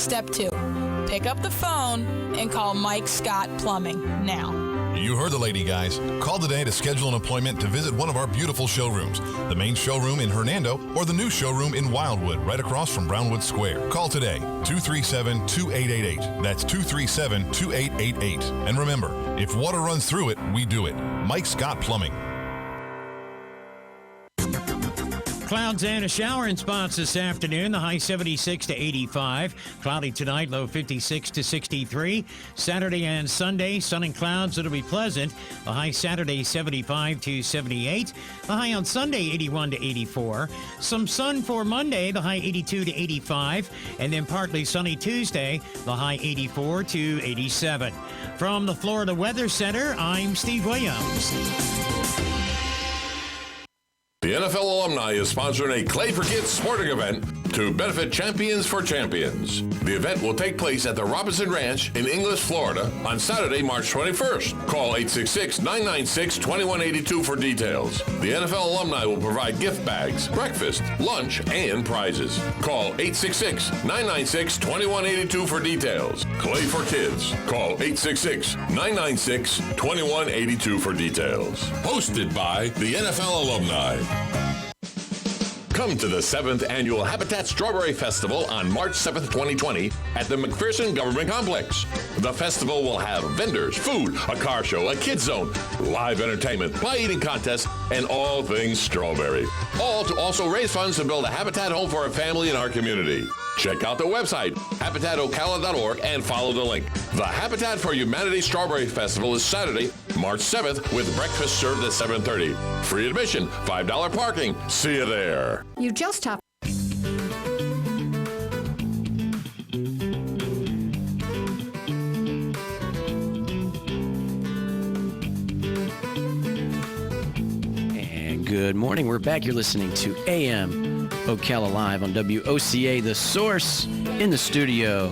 Step 2, pick up the phone and call Mike Scott Plumbing now. You heard the lady, guys. Call today to schedule an appointment to visit one of our beautiful showrooms. The main showroom in Hernando or the new showroom in Wildwood, right across from Brownwood Square. Call today, 237-2888. That's 237-2888. And remember, if water runs through it, we do it. Mike Scott Plumbing. Clouds and a shower in spots this afternoon. The high 76 to 85. Cloudy tonight, low 56 to 63. Saturday and Sunday, sun and clouds. It'll be pleasant. The high Saturday 75 to 78. The high on Sunday 81 to 84. Some sun for Monday, the high 82 to 85. And then partly sunny Tuesday, the high 84 to 87. From the Florida Weather Center, I'm Steve Williams. The NFL alumni is sponsoring a Clay for Kids sporting event to benefit Champions for Champions. The event will take place at the Robinson Ranch in Inglis, Florida on Saturday, March 21st. Call 866-996-2182 for details. The NFL alumni will provide gift bags, breakfast, lunch, and prizes. Call 866-996-2182 for details. Clay for Kids. Call 866-996-2182 for details. Hosted by the NFL alumni. Come to the 7th Annual Habitat Strawberry Festival on March 7th, 2020 at the McPherson Government Complex. The festival will have vendors, food, a car show, a kids zone, live entertainment, pie eating contests, and all things strawberry. All to also raise funds to build a habitat home for a family in our community. Check out the website, habitatocala.org, and follow the link. The Habitat for Humanity Strawberry Festival is Saturday, March 7th, with breakfast served at 7:30. Free admission, $5 parking. See you there. You just have. And good morning. We're back. You're listening to AM Ocala Live on WOCA, The Source, in the studio.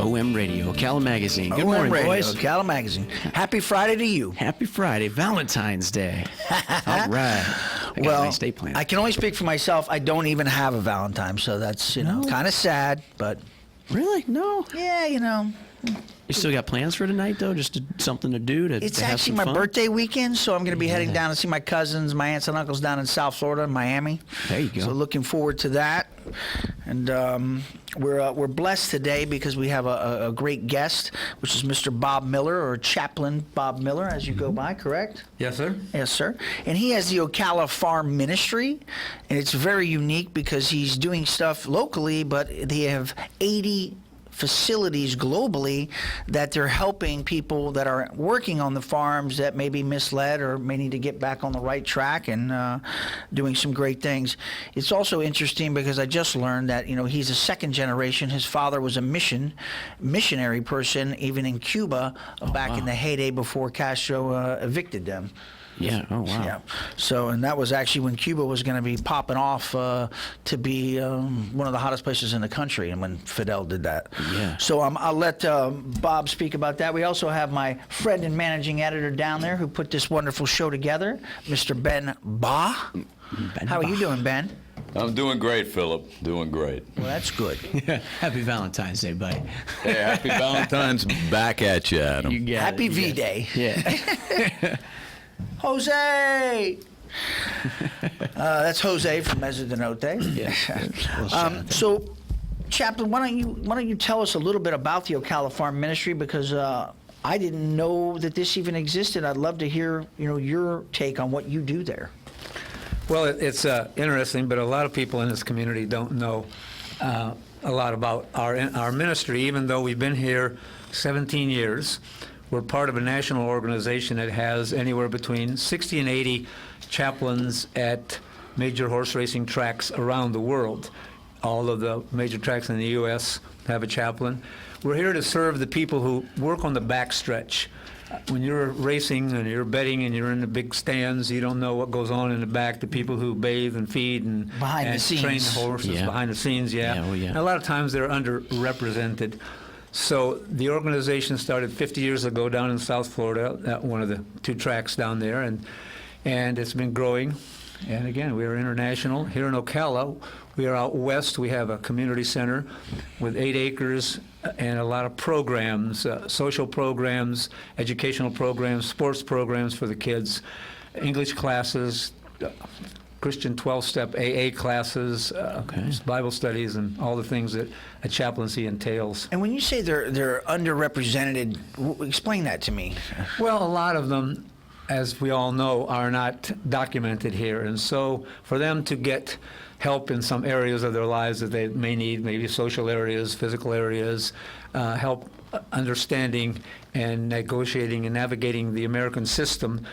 OM Radio, Ocala Magazine. Good morning, Radio, boys. Ocala Magazine. Happy Friday to you. Happy Friday, Valentine's Day. All right. I got a nice day planned. I can only speak for myself. I don't even have a Valentine, so that's, kind of sad, but... Really? No? Yeah, You still got plans for tonight, though? Just something to do to It's have actually some my fun? birthday weekend, so I'm going to be heading down to see my cousins, my aunts and uncles down in South Florida, Miami. There you go. So looking forward to that. And we're blessed today because we have a great guest, which is Mr. Bob Miller, or Chaplain Bob Miller, as you go by, correct? Yes, sir. Yes, sir. And he has the Ocala Farm Ministry, and it's very unique because he's doing stuff locally, but they have 80 facilities globally that they're helping people that are working on the farms that may be misled or may need to get back on the right track, and doing some great things. It's also interesting because I just learned that he's a second generation. His father was a missionary person even in Cuba back in the heyday before Castro evicted them. Yeah. Oh, wow. Yeah. So, and that was actually when Cuba was going to be popping off to be one of the hottest places in the country, and when Fidel did that. Yeah. So I'll let Bob speak about that. We also have my friend and managing editor down there who put this wonderful show together, Mr. Ben Ba. How are you doing, Ben? I'm doing great, Philip. Doing great. Well, that's good. Happy Valentine's Day, buddy. Hey, happy Valentine's back at you, Adam. You got Happy it. V-Day. Yeah. Jose! That's Jose from Mesa de Note. Yeah. So, Chaplain, why don't you tell us a little bit about the Ocala Farm Ministry, because I didn't know that this even existed. I'd love to hear your take on what you do there. Well, it's interesting, but a lot of people in this community don't know a lot about our ministry, even though we've been here 17 years. We're part of a national organization that has anywhere between 60 and 80 chaplains at major horse racing tracks around the world. All of the major tracks in the U.S. have a chaplain. We're here to serve the people who work on the backstretch. When you're racing and you're betting and you're in the big stands, you don't know what goes on in the back. The people who bathe and feed and train the horses behind the scenes, And a lot of times they're underrepresented. So the organization started 50 years ago down in South Florida at one of the two tracks down there, and it's been growing And again, we are international. Here in Ocala, we are out west. We have a community center with 8 acres and a lot of programs, social programs, educational programs, sports programs for the kids, English classes, Christian 12-step AA classes, Bible studies, and all the things that a chaplaincy entails. And when you say they're underrepresented, explain that to me. Well, a lot of them, as we all know, are not documented here. And so for them to get help in some areas of their lives that they may need, maybe social areas, physical areas, help understanding and negotiating and navigating the American system,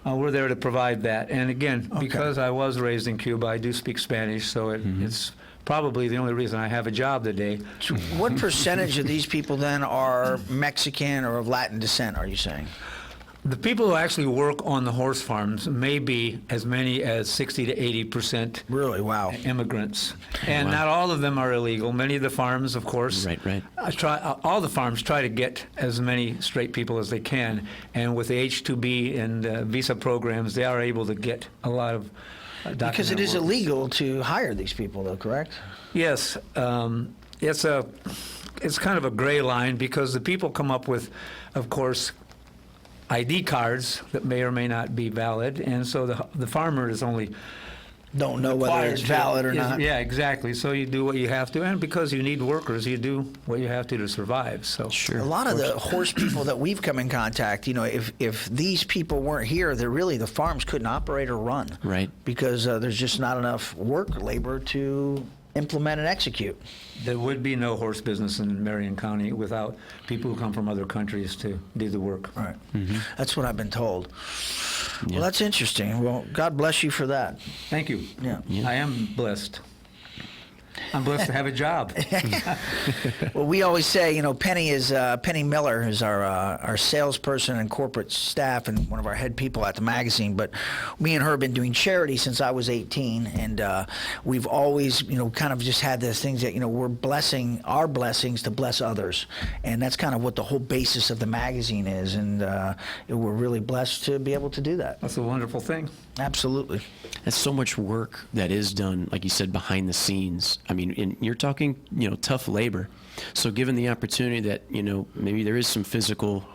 we're there to provide that. And again, because I was raised in Cuba, I do speak Spanish, so it's probably the only reason I have a job today. So what percentage of these people then are Mexican or of Latin descent, are you saying? The people who actually work on the horse farms may be as many as 60 to 80%. Really? Wow. Immigrants. And not all of them are illegal. Many of the farms, of course, Right. all the farms try to get as many straight people as they can. And with the H-2B and visa programs, they are able to get a lot of documented Because it is workers. illegal to hire these people, though, correct? Yes. It's kind of a gray line because the people come up with, of course, ID cards that may or may not be valid, and so the farmer is only Don't know whether it's valid or not. Yeah, exactly. So you do what you have to, and because you need workers, you do what you have to survive. So A lot of the horse people that we've come in contact, if these people weren't here, the farms couldn't operate or run. Right. Because there's just not enough work labor to implement and execute. there would be no horse business in Marion County without people who come from other countries to do the work. Right. That's what I've been told. Well, that's interesting. Well, God bless you for that. Thank you. Yeah. I am blessed. I'm blessed to have a job. Well, we always say, Penny Miller is our salesperson and corporate staff and one of our head people at the magazine. But me and her have been doing charity since I was 18, and we've always, kind of just had these things that, we're blessing our blessings to bless others, and that's kind of what the whole basis of the magazine is. And we're really blessed to be able to do that. That's a wonderful thing. Absolutely. That's so much work that is done, like you said, behind the scenes. I mean, and you're talking, tough labor. So given the opportunity that, maybe there is some physical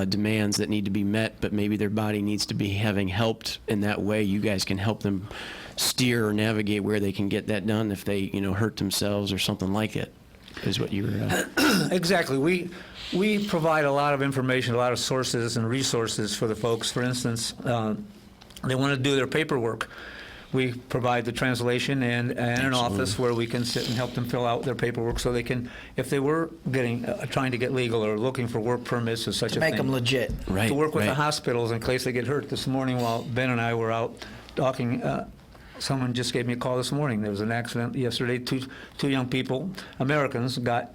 demands that need to be met, but maybe their body needs to be having helped in that way, you guys can help them steer or navigate where they can get that done if they, hurt themselves or something like it, is what you were... Exactly. We provide a lot of information, a lot of sources and resources for the folks. For instance, they want to do their paperwork. We provide the translation and an office where we can sit and help them fill out their paperwork so they can, if they were trying to get legal or looking for work permits or such a thing. Make them legit. Right, to work with the right. hospitals in case they get hurt. This morning while Ben and I were out talking, someone just gave me a call this morning. There was an accident yesterday. Two young people, Americans, got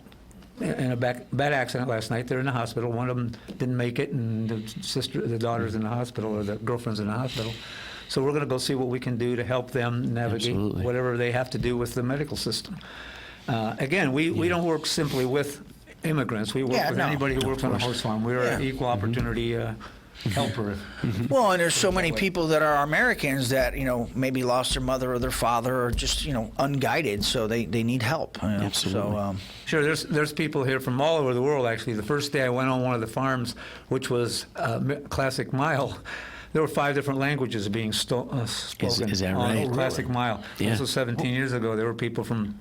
in a bad accident last night. They're in the hospital. One of them didn't make it, and the daughter's in the hospital, or the girlfriend's in the hospital. So we're going to go see what we can do to help them navigate Absolutely. whatever they have to do with the medical system. Again, we don't work simply with immigrants. We work with anybody who works on a horse farm. We're an equal opportunity helper. Well, and there's so many people that are Americans that, maybe lost their mother or their father or just, unguided, so they need help. Absolutely. So, Sure, there's people here from all over the world, actually. The first day I went on one of the farms, which was Classic Mile, there were 5 different languages being spoken Is that on right? Classic Mile. Yeah. This was 17 years ago. There were people from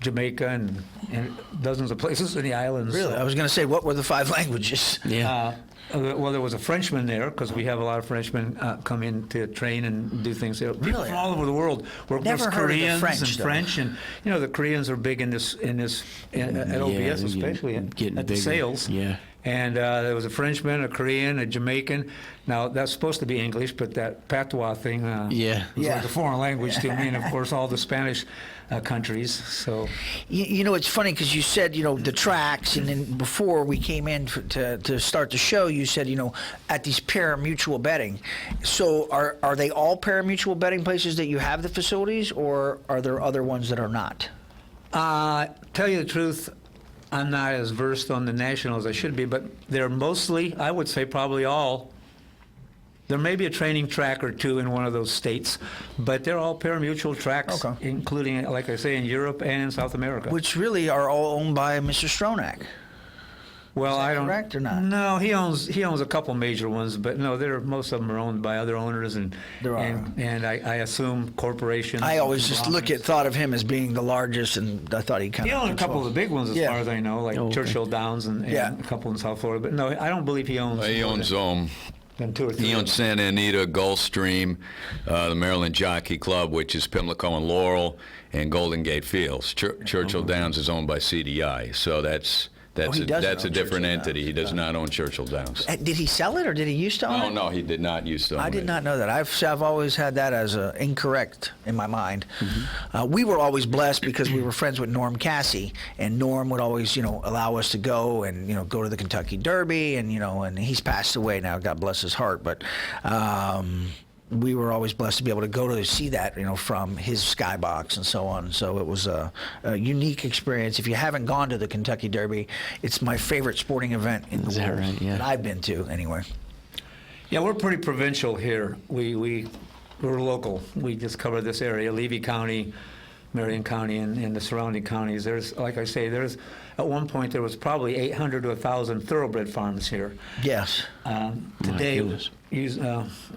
Jamaica and dozens of places in the islands. really, I was going to say, what were the 5 languages? Yeah. Well, there was a Frenchman there because we have a lot of Frenchmen come in to train and do things there. People Really? from all over the world work Never with heard of the Koreans French, and though. French, and the Koreans are big in this at OBS, especially getting at the bigger. sales. Yeah. And there was a Frenchman, a Korean, a Jamaican. Now, that's supposed to be English, but that patois thing was like a foreign language to me, and of course all the Spanish countries. So, It's funny because you said, the tracks, and then before we came in to start the show, you said, at these pari-mutuel betting. So are they all pari-mutuel betting places that you have the facilities, or are there other ones that are not? tell you the truth, I'm not as versed on the national as I should be, but they're mostly, I would say probably all There may be a training track or two in one of those states, but they're all pari-mutuel tracks, Okay. including, like I say, in Europe and in South America. Which really are all owned by Mr. Stronach. Well, I don't. correct or not? No, he owns a couple major ones, but no, most of them are owned by other owners, and There are. and I assume corporations. I always just conglomerates. thought of him as being the largest, and I thought he kind He of owned a couple of the big ones, as Yeah. far as I know, like okay. Churchill Downs and Yeah. a couple in South Florida. But no, I don't believe he owns. He more owns than 2 or 3. He owns Santa Anita, Gulfstream, the Maryland Jockey Club, which is Pimlico and Laurel, and Golden Gate Fields. Churchill Downs is owned by CDI, so that's he doesn't a own different Churchill entity. Downs. He does not own Churchill Downs. Did he sell it, or did he used to own Oh it? no, he did not used to own I did it. not know that. I've always had that as incorrect in my mind. Mm-hmm. We were always blessed because we were friends with Norm Cassie, and Norm would always, allow us to go and go to the Kentucky Derby, and and he's passed away now. God bless his heart, but. We were always blessed to be able to go to see that, from his skybox and so on. So it was a unique experience. If you haven't gone to the Kentucky Derby, it's my favorite sporting event in the Is that world right? Yeah. that I've been to, anyway. Yeah, we're pretty provincial here. We're local. We just cover this area, Levy County, Marion County, and the surrounding counties. There's, like I say, at one point there was probably 800 to 1,000 thoroughbred farms here. Yes. Today, goodness.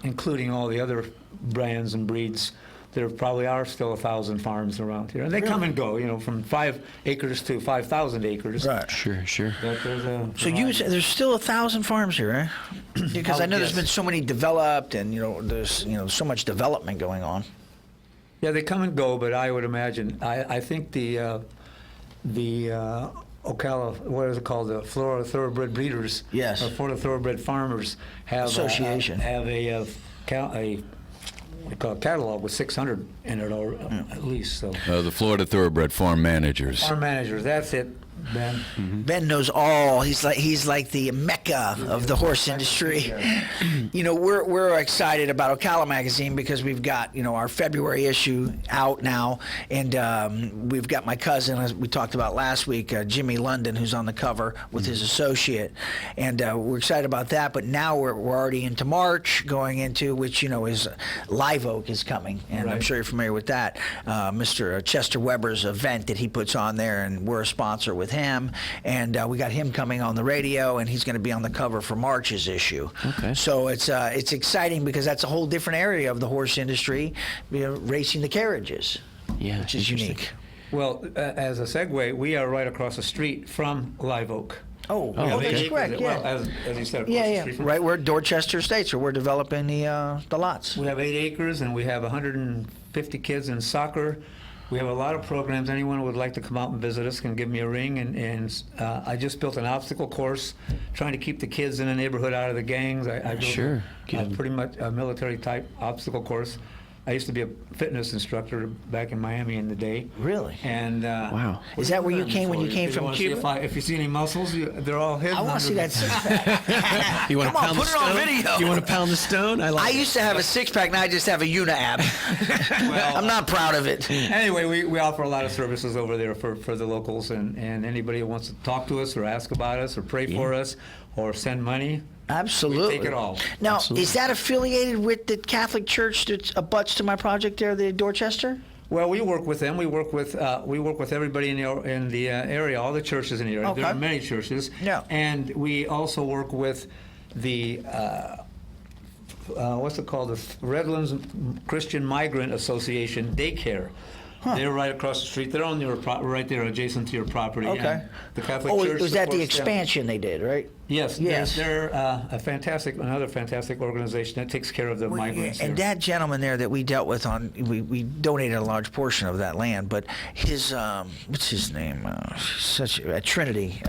including all the other brands and breeds, there probably are still 1,000 farms around here. And they come and go, from 5 acres to 5,000 acres. Right. Sure. But there's a So there's still 1,000 farms here, eh? Because I know there's yes. been so many developed, and there's so much development going on. Yeah, they come and go, but I would imagine, I think the Ocala, what is it called, the Florida Thoroughbred Breeders, Yes. or Florida Thoroughbred Farmers have Association. have a what do you call it, catalog with 600 in it, or at least. So The Florida Thoroughbred Farm Managers. farm managers, that's it, Ben. Ben knows all. He's like the mecca of the horse industry. We're excited about Ocala Magazine because we've got our February issue out now, and we've got my cousin, as we talked about last week, Jimmy London, who's on the cover with his associate, and we're excited about that. But now we're already into March, going into which is Live Oak is coming, and I'm Right. sure you're familiar with that. Mr. Chester Weber's event that he puts on there, and we're a sponsor with him, and we got him coming on the radio, and he's going to be on the cover for March's issue. Okay. So it's exciting because that's a whole different area of the horse industry, racing the carriages, Yeah. which is interesting. unique. Well, as a segue, we are right across the street from Live Oak. Oh, We have 8 that's acres, correct. well, Yeah, as you said, across yeah, the yeah. street from Right, we're at Dorchester Estates, so we're developing the lots. We have 8 acres, and we have 150 kids in soccer. We have a lot of programs. Anyone who would like to come out and visit us can give me a ring. And I just built an obstacle course, trying to keep the kids in the neighborhood out of the gangs. I built Sure. pretty much a military-type obstacle course. I used to be a fitness instructor back in Miami in the day. Really? And Wow. Is that where you came when you came from wanna see Cuba? if you see any muscles, they're all hidden. I want to see under that the- six-pack. You want Come to on, pound put the it on stone? video. You want to pound the stone? I like I it. used to have a six-pack, now I just have a uni-ab. I'm not proud of it. Anyway, we offer a lot of services over there for the locals, and anybody who wants to talk to us or ask about us or pray for us or send money. Absolutely. We take it all. Now, Absolutely. is that affiliated with the Catholic Church that abuts to my project there, the Dorchester? Well, we work with them. We work with everybody in the area, all the churches in the area. There Okay. are many churches. Yeah. And we also work with the what's it called? The Redlands Christian Migrant Association Daycare. They're right across the street. They're on your right there, adjacent to your property. Okay. And the Catholic Oh, Church was that the supports them. expansion they did, right? Yes. Yes. They're another fantastic organization that takes care of the migrants. And here. that gentleman there that we dealt with we donated a large portion of that land, but his, what's his name? At Trinity.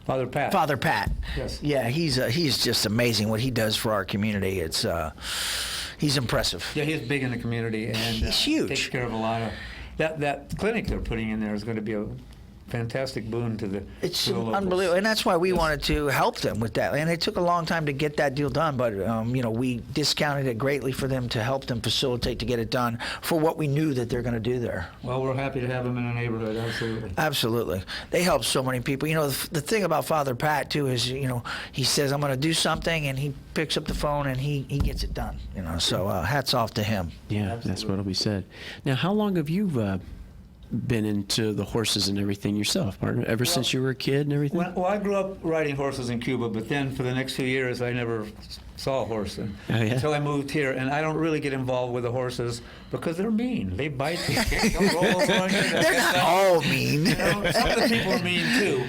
Father Pat. Father Pat. Yes. Yeah, he's just amazing what he does for our community. He's impressive. Yeah, he's big in the community, and He's huge. takes care of a lot of that clinic they're putting in there is going to be a fantastic boon to the It's to the locals. unbelievable, and that's why we wanted to help them with that. And it took a long time to get that deal done, but we discounted it greatly for them to help them facilitate to get it done for what we knew that they're going to do there. Well, we're happy to have them in the neighborhood, absolutely. Absolutely, they help so many people. The thing about Father Pat too is he says I'm going to do something, and he picks up the phone and he gets it done. So hats off to him. Yeah, that's what'll be said. Now, how long have you been into the horses and everything yourself, partner? Ever since you were a kid and everything? Well, I grew up riding horses in Cuba, but then for the next few years, I never saw a horse until I moved here. And I don't really get involved with the horses because they're mean. They bite, they kick, they'll roll over on you. They're not all mean. Some of the people are mean too,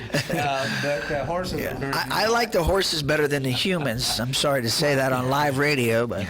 but horses are very mean. I like the horses better than the humans. I'm sorry to say that on live radio, but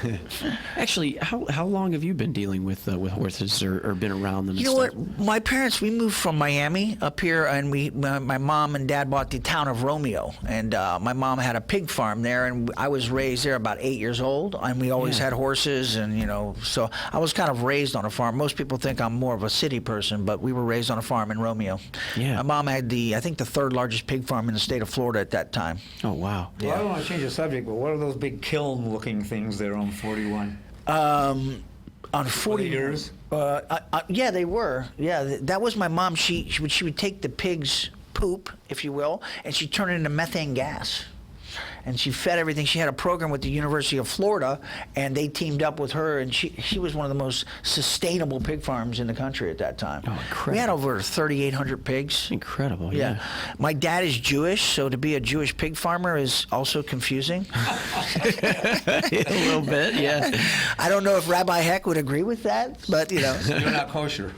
Actually, how long have you been dealing with horses or been around them? you know what? My parents, we moved from Miami up here, and my mom and dad bought the town of Romeo, and my mom had a pig farm there, and I was raised there about 8 years old, and we always had horses, and so I was kind of raised on a farm. Most people think I'm more of a city person, but we were raised on a farm in Romeo. Yeah. My mom had I think the third largest pig farm in the state of Florida at that time. Oh, wow. Well, I don't want to change the subject, but what are those big kiln-looking things there on 41? On 40 years? Yeah, they were. Yeah, that was my mom. She would take the pig's poop, if you will, and she'd turn it into methane gas. And she fed everything. She had a program with the University of Florida, and they teamed up with her, and she was one of the most sustainable pig farms in the country at that time. Oh, incredible. We had over 3,800 pigs. Incredible, yeah. My dad is Jewish, so to be a Jewish pig farmer is also confusing. A little bit, yeah. I don't know if Rabbi Heck would agree with that, but You're not kosher.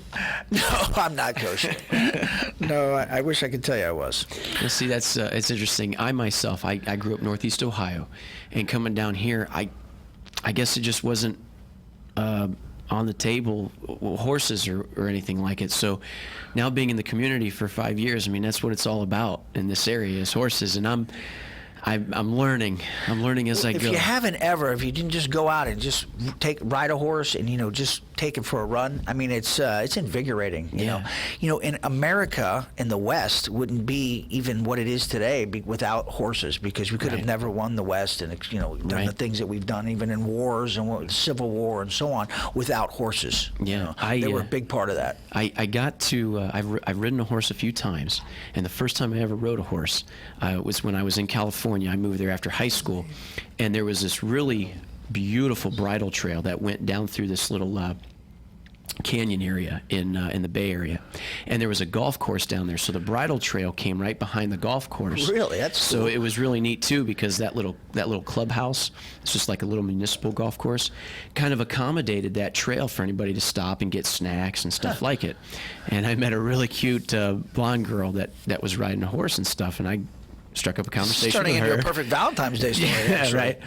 No, I'm not kosher. No, I wish I could tell you I was. Well, see, that's it's interesting. I myself, I grew up Northeast Ohio, and coming down here, I guess it just wasn't on the table, horses or anything like it. So now being in the community for 5 years, I mean, that's what it's all about in this area is horses, and I'm learning as I go. If you haven't ever, if you didn't just go out and just ride a horse and just take it for a run, I mean it's invigorating. You know, in America, in the West, wouldn't be even what it is today without horses, because we could have never won the West and done the things that we've done, even in wars and Civil War and so on, without horses. Yeah, they were a big part of that. I got to I've ridden a horse a few times, and the first time I ever rode a horse was when I was in California. I moved there after high school, and there was this really beautiful bridle trail that went down through this little canyon area in the Bay Area, and there was a golf course down there. So the bridle trail came right behind the golf course. Really, that's so cool. it was really neat too, because that little clubhouse, it's just like a little municipal golf course, kind of accommodated that trail for anybody to stop and get snacks and stuff like it. And I met a really cute blonde girl that was riding a horse and stuff, and I struck up a conversation Turning with into her. a perfect Valentine's Day story. Yeah, actually. right.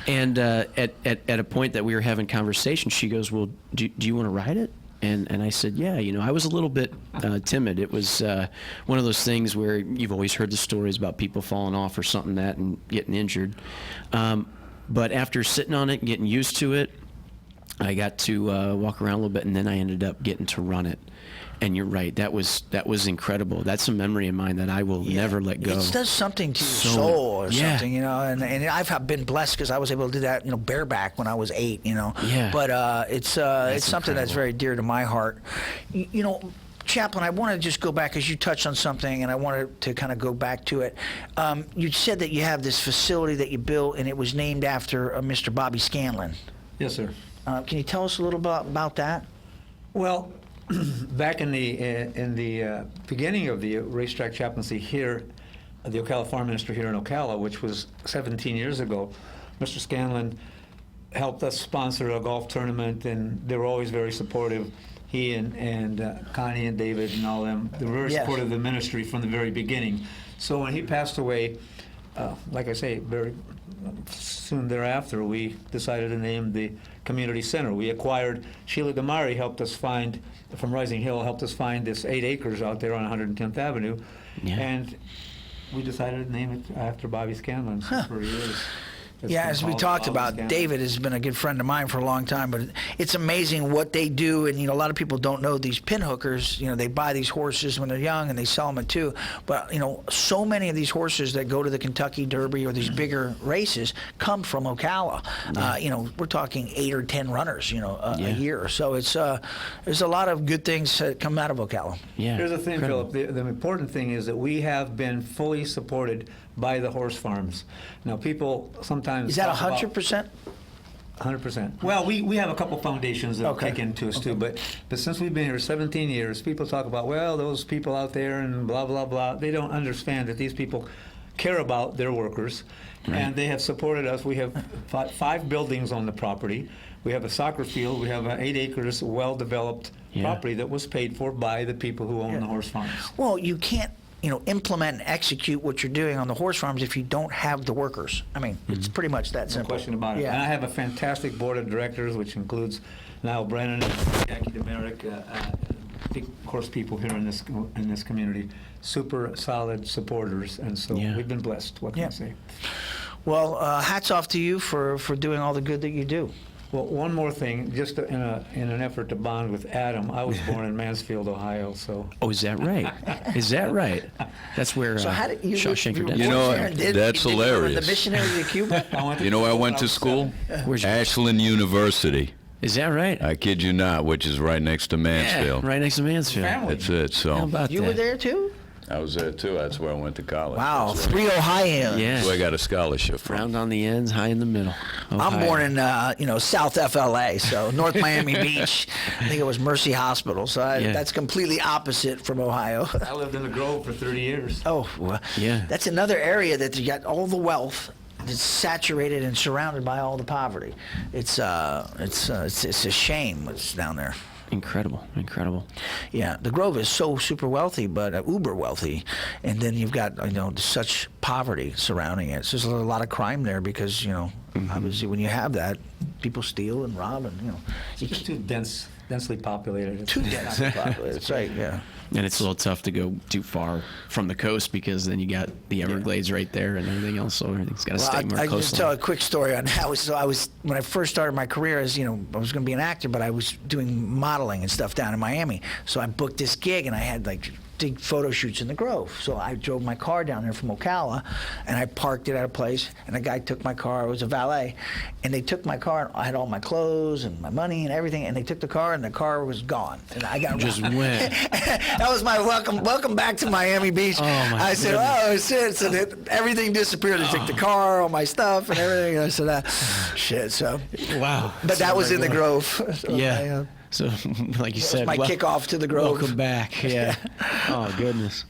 And at a point that we were having conversation, she goes, "Well, do you want to ride it?" And I said, "Yeah." I was a little bit timid. It was one of those things where you've always heard the stories about people falling off or something and getting injured. But after sitting on it and getting used to it, I got to walk around a little bit, and then I ended up getting to run it. And you're right. That was incredible. That's a memory of mine that I will never let go. It does something to your soul or yeah. something, And I've been blessed because I was able to do that, bareback when I was 8, Yeah. But it's something incredible. that's very dear to my heart. Chaplain, I want to just go back, as you touched on something, and I wanted to kind of go back to it. You said that you have this facility that you built, and it was named after Mr. Bobby Scanlon. Yes, sir. Can you tell us a little about that? Well, back in the beginning of the racetrack chaplaincy here, the Ocala Farm Ministry here in Ocala, which was 17 years ago, Mr. Scanlon helped us sponsor a golf tournament, and they were always very supportive. He and Connie and David and all them, they were very supportive of the ministry from the very beginning. So when he passed away, like I say, very soon thereafter, we decided to name the community center. We acquired, Sheila Damari helped us find, from Rising Hill, helped us find this 8 acres out there on 110th Avenue, and we decided to name it after Bobby Scanlon for years. It's Yeah, been as we called talked Olive about, Scandal. David has been a good friend of mine for a long time, but it's amazing what they do. And, a lot of people don't know these pin hookers, they buy these horses when they're young and they sell them at 2. But, so many of these horses that go to the Kentucky Derby or these bigger races come from Ocala. We're talking 8 or 10 runners, a year. So it's there's a lot of good things that come out of Ocala. Yeah. Here's the thing, incredible. Philip. The important thing is that we have been fully supported by the horse farms. Now, people sometimes Is that talk about- 100%? 100%. Well, we have a couple foundations that Okay. kick into us too, but since we've been here 17 years, people talk about, well, those people out there and blah, blah, blah. They don't understand that these people care about their workers, and they have supported us. We have 5 buildings on the property. We have a soccer field. We have 8 acres well-developed property that was paid for by the people who own the horse farms. Well, you can't, implement and execute what you're doing on the horse farms if you don't have the workers. I mean, it's pretty much that No simple. question about it. Yeah. And I have a fantastic board of directors, which includes Niall Brennan and Jackie DeMerick, big horse people here in this community. Super solid supporters, and so we've been blessed. What can I say? Well, hats off to you for doing all the good that you do. Well, one more thing, just in an effort to bond with Adam, I was born in Mansfield, Ohio, so. Oh, is that right? Is that right? That's where So how did you? Shawshank were Redemption. You know, born there and that's did you go to hilarious. The missionary to Cuba. I went to school? Where's your- Ashland University. Is that right? I kid you not, which is right next to Mansfield. Right next to Mansfield. Family. That's it. How So about You that? were there too? I was there too. That's where I went to college. Wow, That's 3 Ohio. where I Yeah. got a scholarship from. Round on the ends, high in the middle. I'm Ohio. born in South FLA, so North Miami Beach. I think it was Mercy Hospital. So Yeah. that's completely opposite from Ohio. I lived in the Grove for 30 years. Oh, well, Yeah. That's another area that you got all the wealth. It's saturated and surrounded by all the poverty. It's a shame what's down there. Incredible, incredible. Yeah, the Grove is so super wealthy, but uber wealthy, and then you've got such poverty surrounding it. So there's a lot of crime there because obviously when you have that, people steal and rob and It's just too densely populated. too densely populated. That's right. Yeah. And it's a little tough to go too far from the coast because then you got the Everglades right there and everything else, so everything's got to stay more I just coastal. tell a quick story on how. So I was when I first started my career as I was going to be an actor, but I was doing modeling and stuff down in Miami. So I booked this gig and I had big photo shoots in the Grove. So I drove my car down there from Ocala, and I parked it at a place. And a guy took my car. It was a valet, and they took my car. And I had all my clothes and my money and everything. And they took the car, and the car was gone. And I got Just went. That was my welcome back to Miami Beach. Oh, my I said, oh shit! So everything disappeared. They took the car, all my stuff, and everything. And I said, shit. So, Wow. but that was in the Grove. So Yeah. So, like you said, my kickoff to the Grove. Welcome back. Yeah. Oh goodness.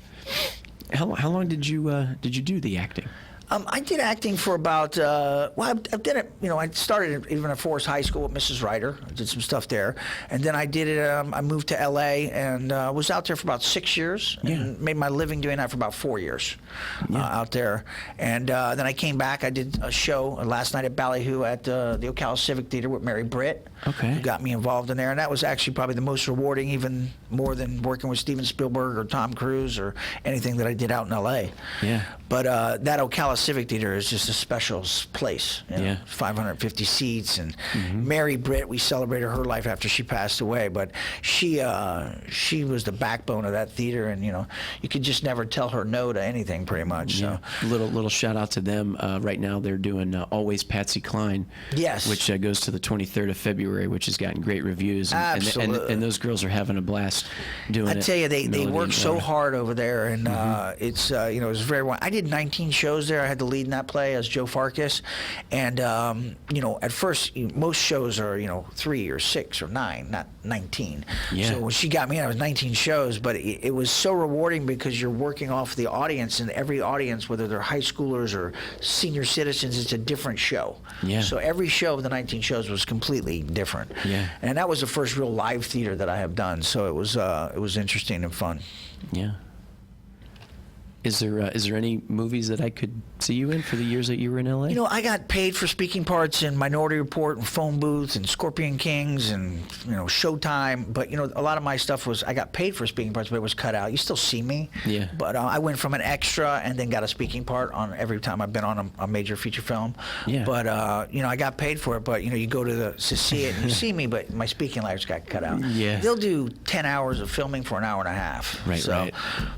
How long did you do the acting? I did acting for about, I've done it, I started even at Forest High School with Mrs. Ryder. I did some stuff there. And then I did it, I moved to L.A. and was out there for about 6 years and made my living doing that for about 4 years out there. And then I came back. I did a show last night at Ballyhoo at the Ocala Civic Theater with Mary Britt. Okay. Who got me involved in there. And that was actually probably the most rewarding, even more than working with Steven Spielberg or Tom Cruise or anything that I did out in L.A. Yeah. But that Ocala Civic Theater is just a special place. Yeah. 550 seats, and Mary Britt, we celebrated her life after she passed away. But she was the backbone of that theater, and you could just never tell her no to anything, pretty much. Yeah. So. Little shout out to them. Right now they're doing Always Patsy Cline. Yes. Which goes to the 23rd of February, which has gotten great reviews. Absolutely. And those girls are having a blast doing it. I tell you, they Melody work and so Laura. hard over there, and it's it was very. I did 19 shows there. I had the lead in that play as Joe Farkas, and at first most shows are 3 or 6 or 9, not 19. Yeah. So when she got me, I was 19 shows, but it was so rewarding because you're working off the audience, and every audience, whether they're high schoolers or senior citizens, it's a different show. Yeah. So every show of the 19 shows was completely different. Yeah. And that was the first real live theater that I have done. So it was interesting and fun. Yeah. Is there any movies that I could see you in for the years that you were in L.A.? You know, I got paid for speaking parts in Minority Report and Phone Booth and Scorpion Kings and, Showtime. But, a lot of my stuff I got paid for speaking parts, but it was cut out. You still see me. Yeah. But I went from an extra and then got a speaking part on every time I've been on a major feature film. Yeah. But, I got paid for it. But, you go to see it and you see me, but my speaking lives got cut out. Yeah. They'll do 10 hours of filming for an hour and a half. Right, right.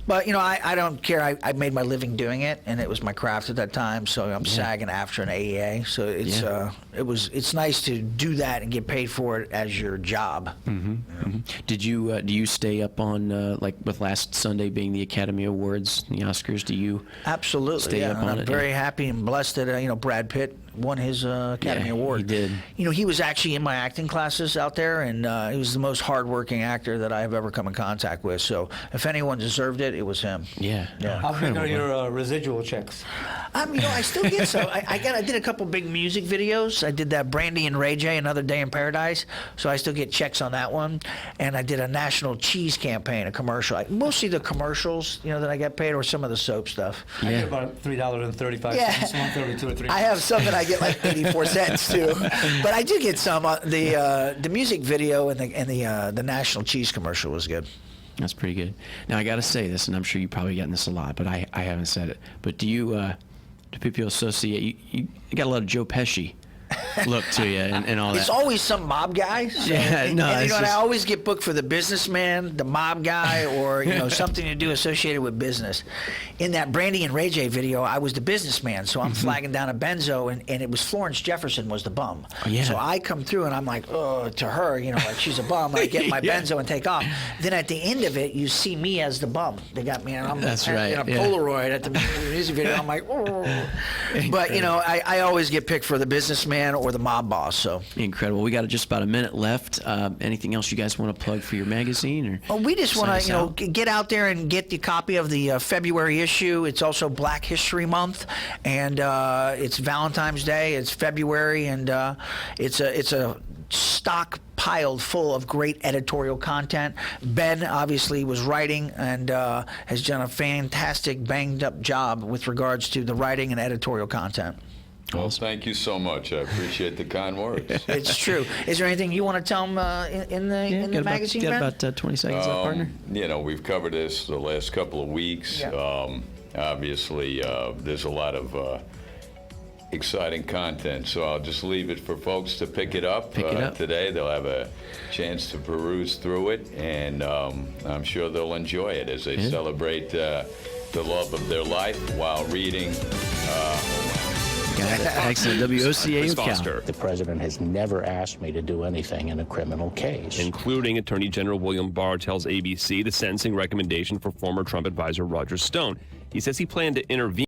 But, I don't care. I made my living doing it, and it was my craft at that time. So I'm SAG and AFTRA and AEA. So it's it's nice to do that and get paid for it as your job. Mm-hmm. Mm-hmm. Did you do you stay up on like with last Sunday being the Academy Awards, the Oscars? Do you absolutely stay up on I'm it? very happy and blessed that Brad Pitt won his Academy Award. He did. He was actually in my acting classes out there, and he was the most hardworking actor that I have ever come in contact with. So if anyone deserved it, it was him. Yeah. How big are your residual checks? I still get some. I did a couple big music videos. I did that Brandy and Ray J, Another Day in Paradise. So I still get checks on that one. And I did a national cheese campaign, a commercial. Mostly the commercials, that I get paid, or some of the soap stuff. I get about $3.35, $1.32 or $3. I have some that I get like 84 cents too, but I do get some. The music video and the national cheese commercial was good. That's pretty good. Now I got to say this, and I'm sure you've probably gotten this a lot, but I haven't said it. But do people associate you got a lot of Joe Pesci look to you and all that? It's always some mob guy. So, and I always get booked for the businessman, the mob guy, or something to do associated with business. In that Brandy and Ray J video, I was the businessman, so I'm flagging down a benzo, and it was Florence Jefferson was the bum. Oh, yeah. So I come through and I'm like, oh, to her, like she's a bum. I get my benzo and take off. Then at the end of it, you see me as the bum. They got me, and I'm That's in right, a Polaroid at the music video. I'm like, oh. But I always get picked for the businessman or the mob boss. So incredible. We got just about a minute left. Anything else you guys want to plug for your magazine? Or we just want to get out there and get the copy of the February issue. It's also Black History Month, and it's Valentine's Day. It's February, and it's a stock piled full of great editorial content. Ben obviously was writing and has done a fantastic banged up job with regards to the writing and editorial content. Well, thank you so much. I appreciate the kind words. It's true. Is there anything you want to tell them in the magazine, Ben? Got about 20 seconds left, partner. We've covered this the last couple of weeks. Yeah. Obviously, there's a lot of exciting content, so I'll just leave it for folks to pick it up. Today. They'll have a chance to peruse through it, and I'm sure they'll enjoy it as they celebrate the love of their life while reading. Excellent. WOCA Ocala. The president has never asked me to do anything in a criminal case. Including Attorney General William Barr tells ABC the sentencing recommendation for former Trump advisor Roger Stone. He says he planned to intervene.